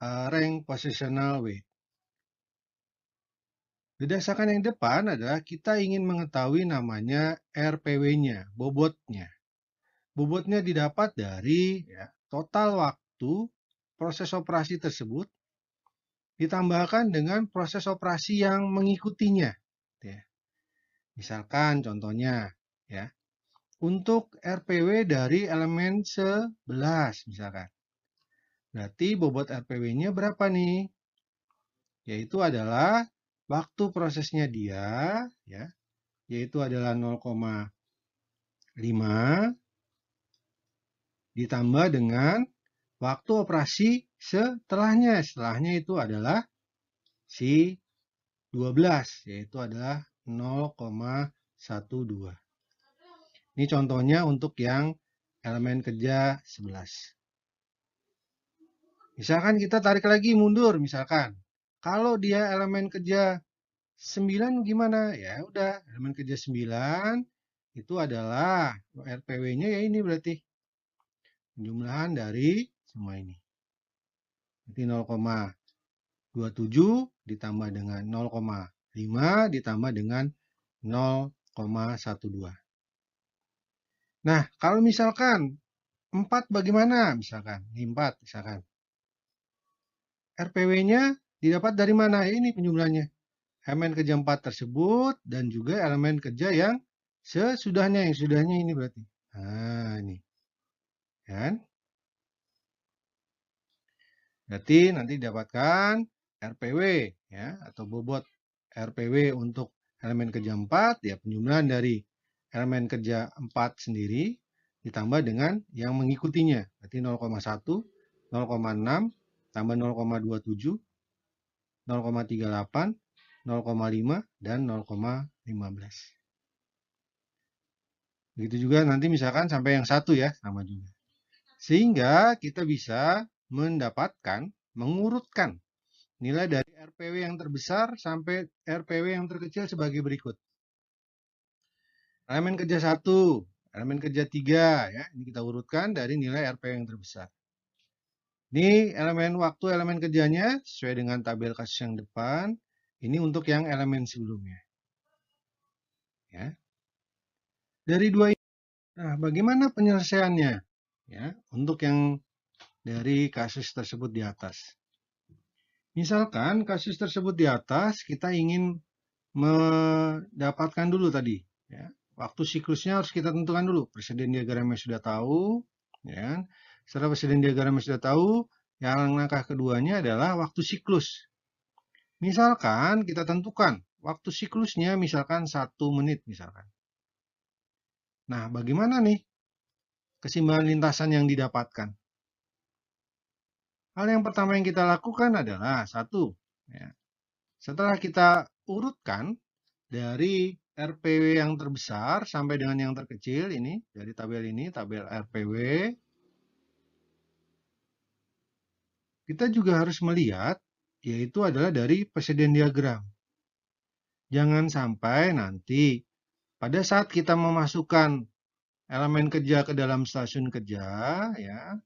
rank positional weight. Berdasarkan yang depan adalah kita ingin mengetahui namanya RPW-nya, bobotnya. Bobotnya didapat dari total waktu proses operasi tersebut ditambahkan dengan proses operasi yang mengikutinya. Ya. Misalkan contohnya, ya, untuk RPW dari elemen 11 misalkan. Berarti bobot RPW-nya berapa nih? Yaitu adalah waktu prosesnya dia, ya, yaitu adalah 0,5 ditambah dengan waktu operasi setelahnya. Setelahnya itu adalah si 12, yaitu adalah 0,12. Ini contohnya untuk yang elemen kerja 11. Misalkan kita tarik lagi mundur, misalkan. Kalau dia elemen kerja 9 gimana? Ya udah, elemen kerja 9 itu adalah RPW-nya ya ini berarti. Penjumlahan dari semua ini. Berarti 0,27 ditambah dengan 0,5 ditambah dengan 0,12. Nah, kalau misalkan 4 bagaimana? Misalkan, ini 4 misalkan. RPW-nya didapat dari mana? Ini penjumlahnya. Elemen kerja 4 tersebut dan juga elemen kerja yang sesudahnya. Yang sudahnya ini berarti. Nah, ini. Kan? Berarti nanti didapatkan RPW ya atau bobot RPW untuk elemen kerja 4 ya penjumlahan dari elemen kerja 4 sendiri ditambah dengan yang mengikutinya. Berarti 0,1, 0,6 tambah 0,27, 0,38, 0,5 dan 0,15. Begitu juga nanti misalkan sampai yang 1 ya, sama juga. Sehingga kita bisa mendapatkan, mengurutkan nilai dari RPW yang terbesar sampai RPW yang terkecil sebagai berikut. Elemen kerja 1, elemen kerja 3, ya. Ini kita urutkan dari nilai RPW yang terbesar. Ini elemen waktu elemen kerjanya sesuai dengan tabel kasus yang depan. Ini untuk yang elemen sebelumnya. Ya. Dari dua ini, nah bagaimana penyelesaiannya? Ya, untuk yang dari kasus tersebut di atas. Misalkan kasus tersebut di atas kita ingin mendapatkan dulu tadi, ya. Waktu siklusnya harus kita tentukan dulu. Presiden diagramnya sudah tahu, ya. Setelah presiden diagramnya sudah tahu, yang langkah keduanya adalah waktu siklus. Misalkan kita tentukan waktu siklusnya misalkan 1 menit misalkan. Nah, bagaimana nih keseimbangan lintasan yang didapatkan? Hal yang pertama yang kita lakukan adalah satu, ya, setelah kita urutkan dari RPW yang terbesar sampai dengan yang terkecil ini, dari tabel ini, tabel RPW, kita juga harus melihat, yaitu adalah dari presiden diagram. Jangan sampai nanti pada saat kita memasukkan elemen kerja ke dalam stasiun kerja, ya,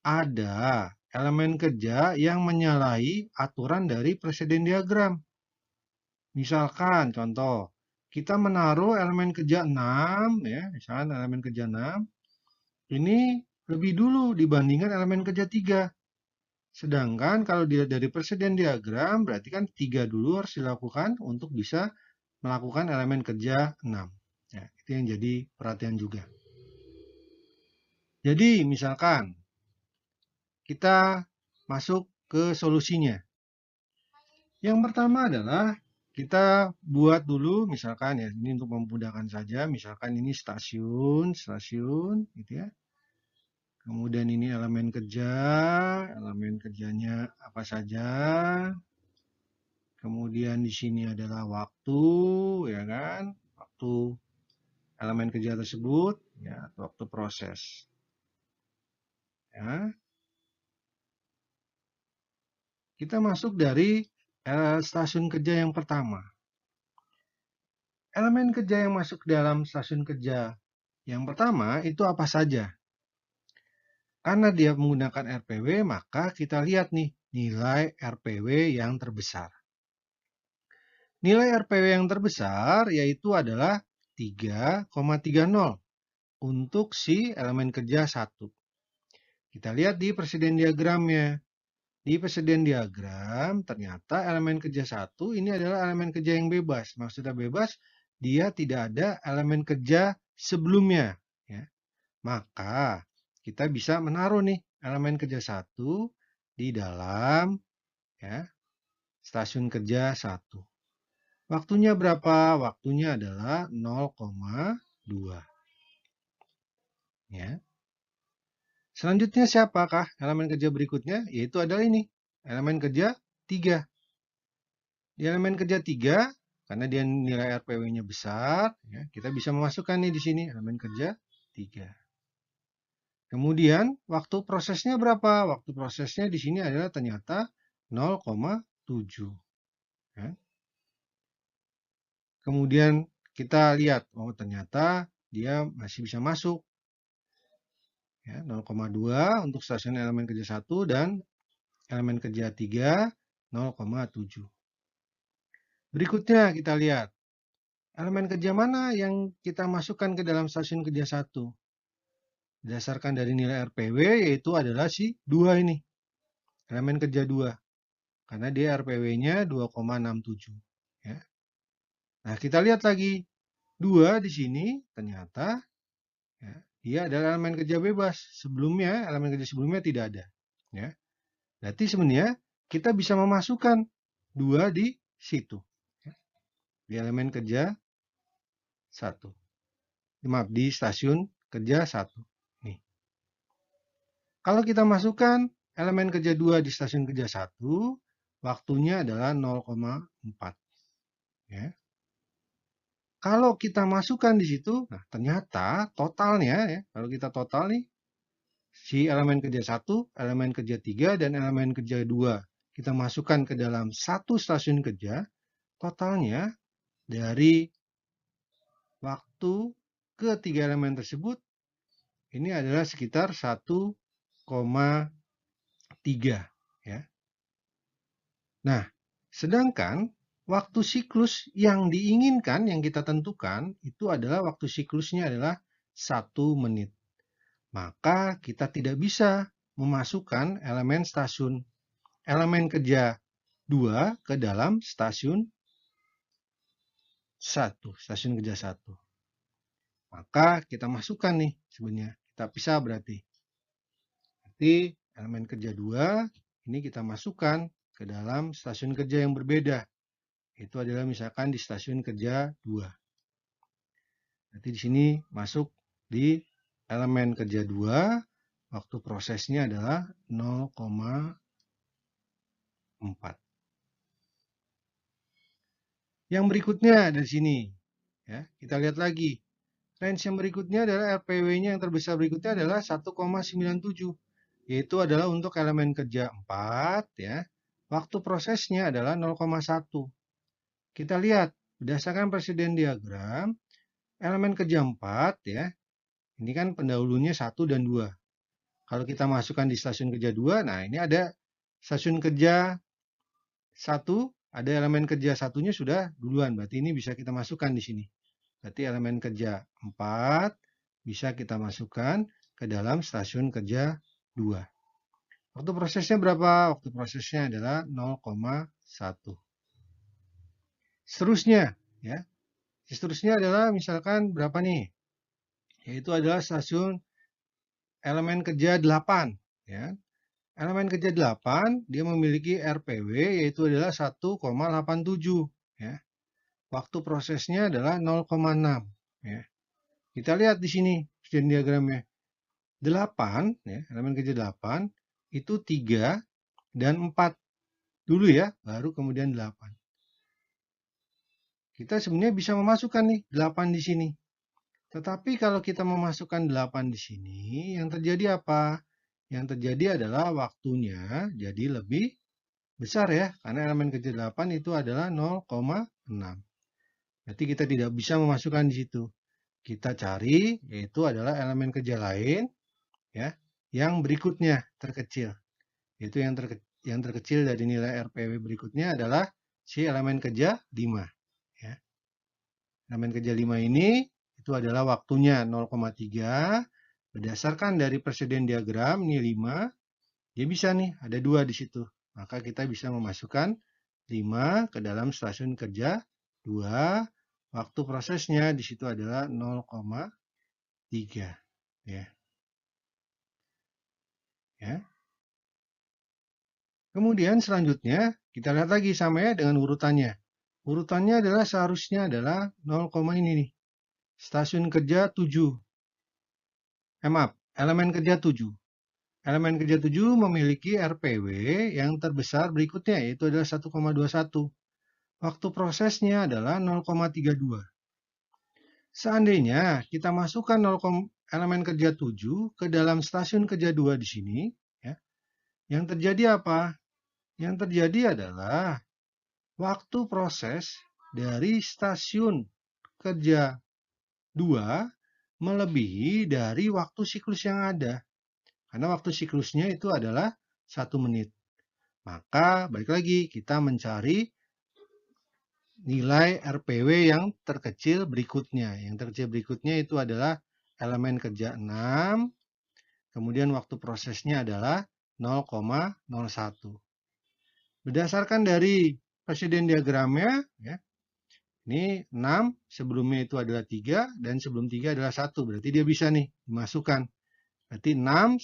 ada elemen kerja yang menyalahi aturan dari presiden diagram. Misalkan contoh, kita menaruh elemen kerja 6, ya, misalkan elemen kerja 6, ini lebih dulu dibandingkan elemen kerja 3. Sedangkan kalau dilihat dari presiden diagram, berarti kan 3 dulu harus dilakukan untuk bisa melakukan elemen kerja 6. Ya, itu yang jadi perhatian juga. Jadi misalkan kita masuk ke solusinya. Yang pertama adalah kita buat dulu misalkan ya, ini untuk memudahkan saja, misalkan ini stasiun gitu ya. Kemudian ini elemen kerjanya apa saja. Kemudian di sini adalah waktu, ya kan? Waktu elemen kerja tersebut, ya, waktu proses. Ya. Kita masuk dari stasiun kerja yang pertama. Elemen kerja yang masuk dalam stasiun kerja yang pertama itu apa saja? Karena dia menggunakan RPW, maka kita lihat nih, nilai RPW yang terbesar. Nilai RPW yang terbesar yaitu adalah 3,30 untuk si elemen kerja 1. Kita lihat di presiden diagramnya. Di presiden diagram, ternyata elemen kerja 1 ini adalah elemen kerja yang bebas. Maksudnya bebas, dia tidak ada elemen kerja sebelumnya. Ya. Maka, kita bisa menaruh nih elemen kerja 1 di dalam ya, stasiun kerja 1. Waktunya berapa? Waktunya adalah 0,2. Ya. Selanjutnya siapakah elemen kerja berikutnya? Yaitu adalah ini, elemen kerja 3. Di elemen kerja 3, karena dia nilai RPW-nya besar, ya, kita bisa memasukkan nih di sini elemen kerja 3. Kemudian, waktu prosesnya berapa? Waktu prosesnya di sini adalah ternyata 0,7. Ya. Kemudian kita lihat, oh ternyata dia masih bisa masuk. Ya, 0,2 untuk stasiun elemen kerja 1 dan elemen kerja 3 0,7. Berikutnya kita lihat elemen kerja mana yang kita masukkan ke dalam stasiun kerja 1. Berdasarkan dari nilai RPW yaitu adalah si 2 ini. Elemen kerja 2. Karena dia RPW-nya 2,67. Ya. Nah kita lihat lagi. 2 di sini ternyata ya, dia adalah elemen kerja bebas. Sebelumnya, elemen kerja sebelumnya tidak ada. Ya. Berarti sebenarnya kita bisa memasukkan 2 di situ. Ya. Di elemen kerja 1. Maaf, di stasiun kerja 1. Nih. Kalau kita masukkan elemen kerja 2 di stasiun kerja 1, waktunya adalah 0,4. Ya. Kalau kita masukkan di situ, nah ternyata totalnya, ya, kalau kita total nih, si elemen kerja 1, elemen kerja 3, dan elemen kerja 2, kita masukkan ke dalam satu stasiun kerja, totalnya dari waktu ke 3 elemen tersebut, ini adalah sekitar 1,3. Ya. Nah, sedangkan waktu siklus yang diinginkan, yang kita tentukan, itu adalah waktu siklusnya adalah 1 menit. Maka kita tidak bisa memasukkan elemen kerja 2 ke dalam stasiun 1, stasiun kerja 1. Maka kita masukkan nih sebenarnya, kita pisah berarti. Berarti elemen kerja 2 ini kita masukkan ke dalam stasiun kerja yang berbeda. Itu adalah misalkan di stasiun kerja 2. Nanti di sini masuk di elemen kerja 2, waktu prosesnya adalah 0,4. Yang berikutnya dari sini, ya, kita lihat lagi. Range yang berikutnya adalah RPW-nya yang terbesar berikutnya adalah 1,97, yaitu adalah untuk elemen kerja 4, ya. Waktu prosesnya adalah 0,1. Kita lihat berdasarkan presiden diagram, elemen kerja 4, ya. Ini kan pendahulunya 1 dan 2. Kalau kita masukkan di stasiun kerja 2, nah ini ada stasiun kerja 1, ada elemen kerja satunya sudah duluan. Berarti ini bisa kita masukkan di sini. Berarti elemen kerja 4 bisa kita masukkan ke dalam stasiun kerja 2. Waktu prosesnya berapa? Waktu prosesnya adalah 0,1. Seterusnya, ya. Seterusnya adalah misalkan berapa nih? Yaitu adalah stasiun elemen kerja 8, ya. Elemen kerja 8 dia memiliki RPW yaitu adalah 1,87, ya. Waktu prosesnya adalah 0,6, ya. Kita lihat di sini diagramnya. 8, ya, elemen kerja 8 itu 3 dan 4 dulu ya, baru kemudian 8. Kita sebenarnya bisa memasukkan nih 8 di sini. Tetapi kalau kita memasukkan 8 di sini, yang terjadi apa? Yang terjadi adalah waktunya jadi lebih besar ya, karena elemen kerja 8 itu adalah 0,6. Berarti kita tidak bisa memasukkan di situ. Kita cari yaitu adalah elemen kerja lain ya, yang berikutnya terkecil. Yaitu yang terkecil dari nilai RPW berikutnya adalah si elemen kerja 5. Ya. Elemen kerja 5 ini itu adalah waktunya 0,3. Berdasarkan dari presiden diagram ini 5, dia bisa nih ada 2 di situ. Maka kita bisa memasukkan 5 ke dalam stasiun kerja 2. Waktu prosesnya di situ adalah 0,3. Ya. Ya. Kemudian selanjutnya kita lihat lagi sama ya dengan urutannya. Urutannya adalah seharusnya adalah 0, ini nih. Stasiun kerja 7. Maaf, elemen kerja 7. Elemen kerja 7 memiliki RPW yang terbesar berikutnya, yaitu adalah 1,21. Waktu prosesnya adalah 0,32. Seandainya kita masukkan elemen kerja 7 ke dalam stasiun kerja 2 di sini, ya, yang terjadi apa? Yang terjadi adalah waktu proses dari stasiun kerja 2 melebihi dari waktu siklus yang ada. Karena waktu siklusnya itu adalah 1 menit. Maka balik lagi kita mencari nilai RPW yang terkecil berikutnya. Yang terkecil berikutnya itu adalah elemen kerja 6, kemudian waktu prosesnya adalah 0,01. Berdasarkan dari presiden diagramnya, ya, ini 6, sebelumnya itu adalah 3, dan sebelum 3 adalah 1. Berarti dia bisa nih dimasukkan. Berarti 6,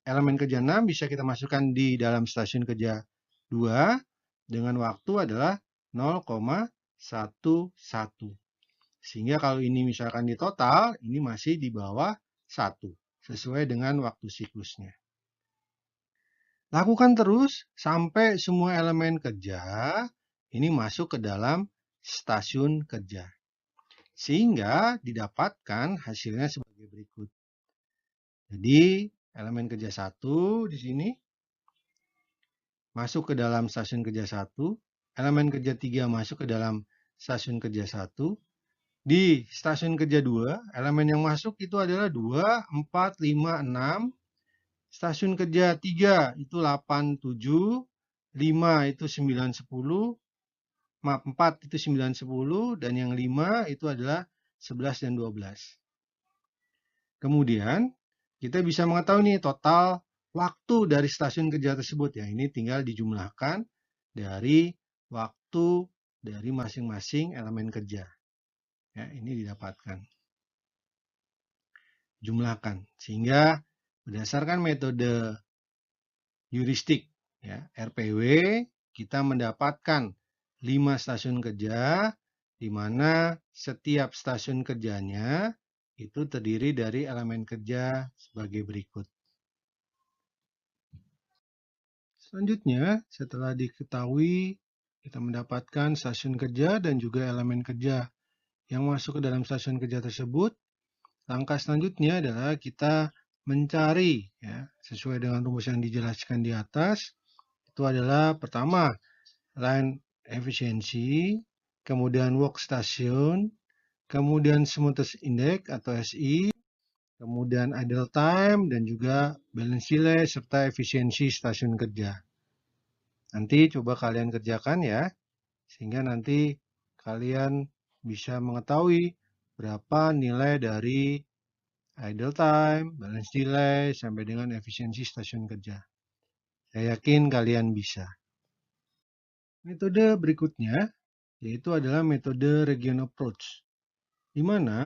elemen kerja 6 bisa kita masukkan di dalam stasiun kerja 2 dengan waktu adalah 0,11. Sehingga kalau ini misalkan di total, ini masih di bawah 1, sesuai dengan waktu siklusnya. Lakukan terus sampai semua elemen kerja ini masuk ke dalam stasiun kerja. Sehingga didapatkan hasilnya sebagai berikut. Jadi, elemen kerja 1 di sini masuk ke dalam stasiun kerja 1, elemen kerja 3 masuk ke dalam stasiun kerja 1. Di stasiun kerja 2, elemen yang masuk itu adalah 2, 4, 5, 6. Stasiun kerja 3 itu 8, 7, 5 itu 9, 10, maaf 4 itu 9, 10, dan yang 5 itu adalah 11 dan 12. Kemudian kita bisa mengetahui nih total waktu dari stasiun kerja tersebut. Ya, ini tinggal dijumlahkan dari waktu dari masing-masing elemen kerja. Ya, ini didapatkan. Jumlahkan. Sehingga berdasarkan metode heuristik, ya, RPW, kita mendapatkan 5 stasiun kerja, di mana setiap stasiun kerjanya itu terdiri dari elemen kerja sebagai berikut. Selanjutnya, setelah diketahui kita mendapatkan stasiun kerja dan juga elemen kerja yang masuk ke dalam stasiun kerja tersebut, langkah selanjutnya adalah kita mencari, ya, sesuai dengan rumus yang dijelaskan di atas. Itu adalah pertama, line efisiensi, kemudian work station, kemudian smoothness index atau SI, kemudian idle time, dan juga balance delay, serta efisiensi stasiun kerja. Nanti coba kalian kerjakan ya, sehingga nanti kalian bisa mengetahui berapa nilai dari idle time, balance delay, sampai dengan efisiensi stasiun kerja. Saya yakin kalian bisa. Metode berikutnya yaitu adalah metode region approach, di mana